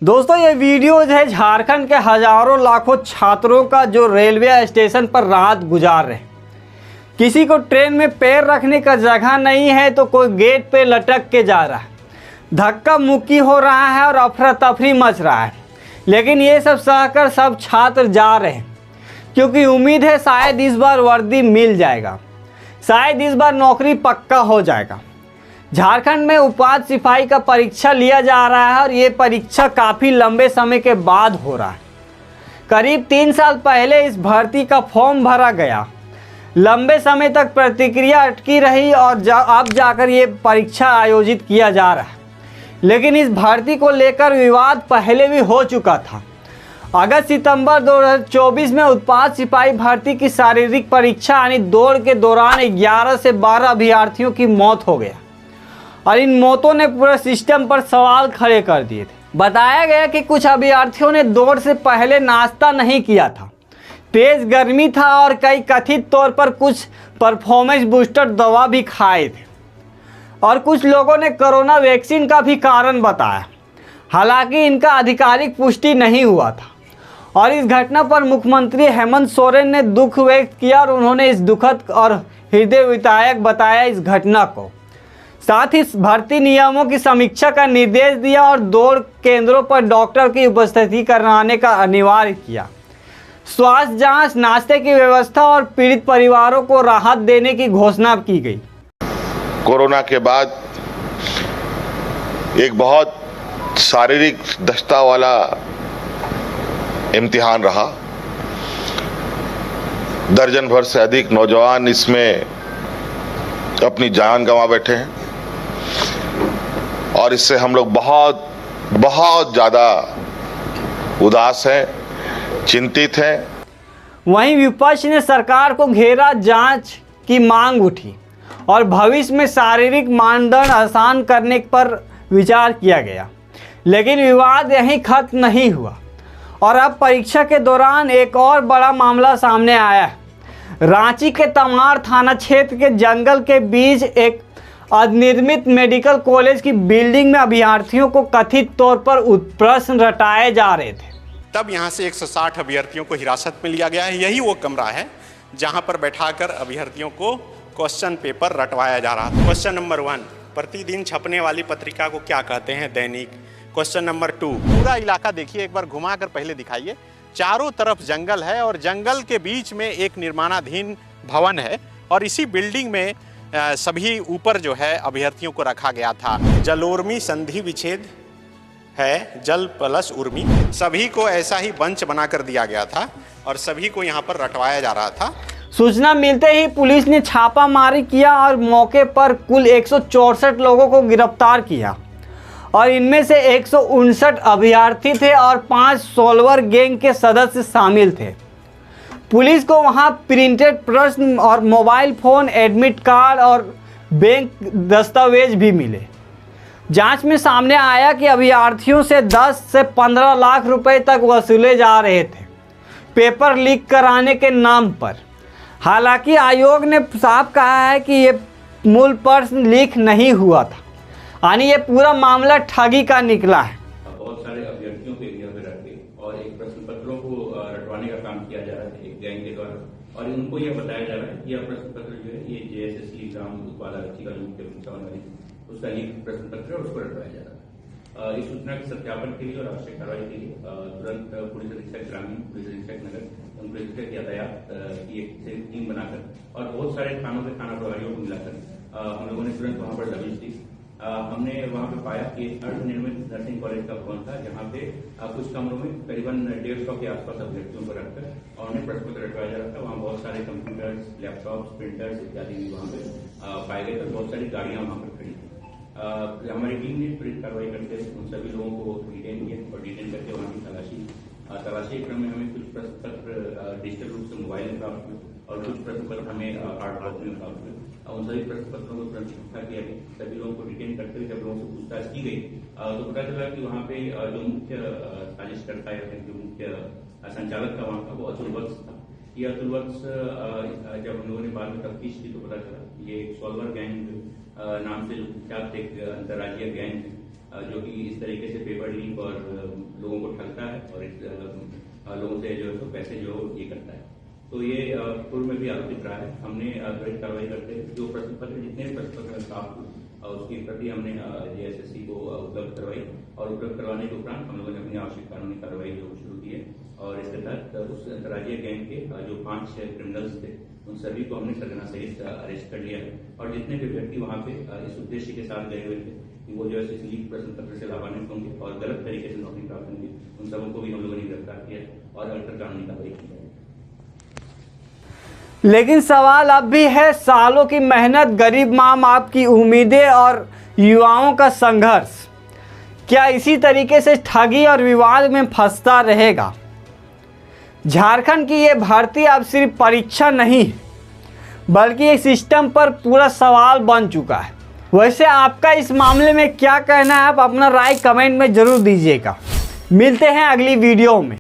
दोस्तों ये वीडियो है झारखंड के हजारों लाखों छात्रों का जो रेलवे स्टेशन पर रात गुजार रहे। किसी को ट्रेन में पैर रखने का जगह नहीं है तो कोई गेट पे लटक के जा रहा है, धक्का मुक्की हो रहा है और अफरा तफरी मच रहा है। लेकिन ये सब सहकर सब छात्र जा रहे हैं क्योंकि उम्मीद है शायद इस बार वर्दी मिल जाएगा, शायद इस बार नौकरी पक्का हो जाएगा। झारखंड में उपाध्याय सिपाही का परीक्षा लिया जा रहा है और ये परीक्षा काफ़ी लंबे समय के बाद हो रहा है। करीब 3 साल पहले इस भर्ती का फॉर्म भरा गया, लंबे समय तक प्रतिक्रिया अटकी रही और अब जाकर ये परीक्षा आयोजित किया जा रहा है। लेकिन इस भर्ती को लेकर विवाद पहले भी हो चुका था। अगस्त सितंबर 2024 में उपाध्याय सिपाही भर्ती की शारीरिक परीक्षा यानी दौड़ के दौरान 11 से 12 अभ्यर्थियों की मौत हो गया और इन मौतों ने पूरे सिस्टम पर सवाल खड़े कर दिए थे। बताया गया कि कुछ अभ्यर्थियों ने दौड़ से पहले नाश्ता नहीं किया था, तेज गर्मी था और कई कथित तौर पर कुछ परफॉर्मेंस बूस्टर दवा भी खाए थे और कुछ लोगों ने कोरोना वैक्सीन का भी कारण बताया। हालांकि इनका आधिकारिक पुष्टि नहीं हुआ था और इस घटना पर मुख्यमंत्री हेमंत सोरेन ने दुख व्यक्त किया और उन्होंने इस दुखद और हृदय विदारक बताया इस घटना को। साथ ही भर्ती नियमों की समीक्षा का निर्देश दिया और दौड़ केंद्रों पर डॉक्टर की उपस्थिति कराने का अनिवार्य किया। स्वास्थ्य जांच, नाश्ते की व्यवस्था और पीड़ित परिवारों को राहत देने की घोषणा की गई। कोरोना के बाद एक बहुत शारीरिक दक्षता वाला इम्तिहान रहा। दर्जन भर से अधिक नौजवान इसमें अपनी जान गंवा बैठे हैं और इससे हम लोग बहुत ज़्यादा उदास हैं, चिंतित हैं। वहीं विपक्ष ने सरकार को घेरा, जांच की मांग उठी और भविष्य में शारीरिक मानदंड आसान करने पर विचार किया गया। लेकिन विवाद यहीं खत्म नहीं हुआ और अब परीक्षा के दौरान एक और बड़ा मामला सामने आया है। रांची के तमाड़ थाना क्षेत्र के जंगल के बीच एक अनिर्मित मेडिकल कॉलेज की बिल्डिंग में अभ्यर्थियों को कथित तौर पर प्रश्न रटाए जा रहे थे। तब यहां से 160 अभ्यर्थियों को हिरासत में लिया गया है। यही वो कमरा है जहां पर बैठाकर अभ्यर्थियों को क्वेश्चन पेपर रटवाया जा रहा था। क्वेश्चन नंबर 1, प्रतिदिन छपने वाली पत्रिका को क्या कहते हैं? दैनिक। क्वेश्चन नंबर 2, पूरा इलाका देखिए, एक बार घुमा कर पहले दिखाइए। चारों तरफ जंगल है और जंगल के बीच में एक निर्माणाधीन भवन है और इसी बिल्डिंग में सभी ऊपर जो है अभ्यर्थियों को रखा गया था। जलोर्मी संधि विच्छेद है, जल प्लस उर्मी, सभी को ऐसा ही बंच बनाकर दिया गया था और सभी को यहाँ पर रटवाया जा रहा था। सूचना मिलते ही पुलिस ने छापामारी किया और मौके पर कुल 164 लोगों को गिरफ्तार किया और इनमें से 159 अभ्यर्थी थे और 5 सोल्वर गैंग के सदस्य शामिल थे। पुलिस को वहां प्रिंटेड प्रश्न और मोबाइल फोन, एडमिट कार्ड और बैंक दस्तावेज भी मिले। जांच में सामने आया कि अभ्यर्थियों से 10 से 15 लाख रुपए तक वसूले जा रहे थे पेपर लीक कराने के नाम पर। हालांकि आयोग ने साफ कहा है कि ये मूल प्रश्न लीक नहीं हुआ था, यानी ये पूरा मामला ठगी का निकला है। बहुत सारे अभ्यर्थियों को एरिया में रख के और एक प्रश्न पत्रों को रटवाने का काम किया जा रहा है एक गैंग के द्वारा और इनको यह बताया जा रहा है कि यह प्रश्न पत्र जो है ये JSSC ग्राम उत्पाद आरक्षी का मुख्य उसका लीक प्रश्न पत्र है, उसको रटवाया जा रहा है। इस सूचना के सत्यापन के लिए और आवश्यक कार्रवाई के लिए तुरंत पुलिस अधीक्षक ग्रामीण, पुलिस अधीक्षक नगर, पुलिस अधीक्षक यातायात की एक टीम बनाकर और बहुत सारे थानों के थाना प्रभारियों को मिलाकर हम लोगों ने तुरंत वहां पर दबिश दी। हमने वहां पे पाया कि अर्धनिर्मित नर्सिंग कॉलेज का भवन था जहां पे कुछ कमरों में करीबन 150 के आसपास अभ्यर्थियों को रखकर और उन्हें प्रश्न पत्र रटवाया जा रहा था। वहां बहुत सारे कंप्यूटर्स, लैपटॉप्स, प्रिंटर्स इत्यादि भी वहां पे पाए गए थे। बहुत सारी गाड़ियां वहां पर खड़ी थी। हमारी टीम ने त्वरित कार्रवाई करके उन सभी लोगों को डिटेन किया और डिटेन करके वहां की तलाशी क्रम में हमें कुछ प्रश्न पत्र डिजिटल रूप से मोबाइल में प्राप्त हुए और कुछ प्रश्न पत्र हमें हार्ड कॉपी में प्राप्त हुए। उन सभी प्रश्न पत्रों को तुरंत इकट्ठा किया गया। सभी लोगों को डिटेन करते हुए जब लोगों से पूछताछ की गई तो पता चला कि वहाँ पे जो मुख्य साजिशकर्ता या जो मुख्य संचालक था वहाँ का वो अतुल वत्स था। ये अतुल वत्स जब हम लोगों ने बाद में तफ्तीश की तो पता चला ये एक सोल्वर गैंग नाम से विख्यात एक अंतर्राज्यीय गैंग जो कि इस तरीके से पेपर लीक और लोगों से जो है तो पैसे जो ये करता है। तो ये पूर्व में भी आरोपित रहा है। हमने त्वरित कार्रवाई करते जो प्रश्न पत्र जितने भी प्रश्न पत्र में प्राप्त हुए उसकी प्रति हमने JSSC को उपलब्ध करवाई और उपलब्ध करवाने के उपरांत हम लोगों ने अपनी आवश्यक कानूनी कार्रवाई जो शुरू की है और इसके तहत उस अंतर्राज्यीय गैंग के जो 5 क्रिमिनल्स थे उन सभी को हमने सरगना सहित अरेस्ट कर लिया है और जितने भी व्यक्ति वहां पे इस उद्देश्य के साथ गए हुए थे कि वो जो है इस लीक प्रश्न पत्र से लाभान्वित होंगे और गलत तरीके से नौकरी प्राप्त होंगी, उन सबों को भी हम लोगों ने गिरफ्तार किया और अल्टर कानूनी कार्रवाई की है। लेकिन सवाल अब भी है, सालों की मेहनत, गरीब माँ बाप की उम्मीदें और युवाओं का संघर्ष क्या इसी तरीके से ठगी और विवाद में फंसता रहेगा? झारखंड की ये भर्ती अब सिर्फ परीक्षा नहीं बल्कि एक सिस्टम पर पूरा सवाल बन चुका है। वैसे आपका इस मामले में क्या कहना है? आप अपना राय कमेंट में जरूर दीजिएगा। मिलते हैं अगली वीडियो में।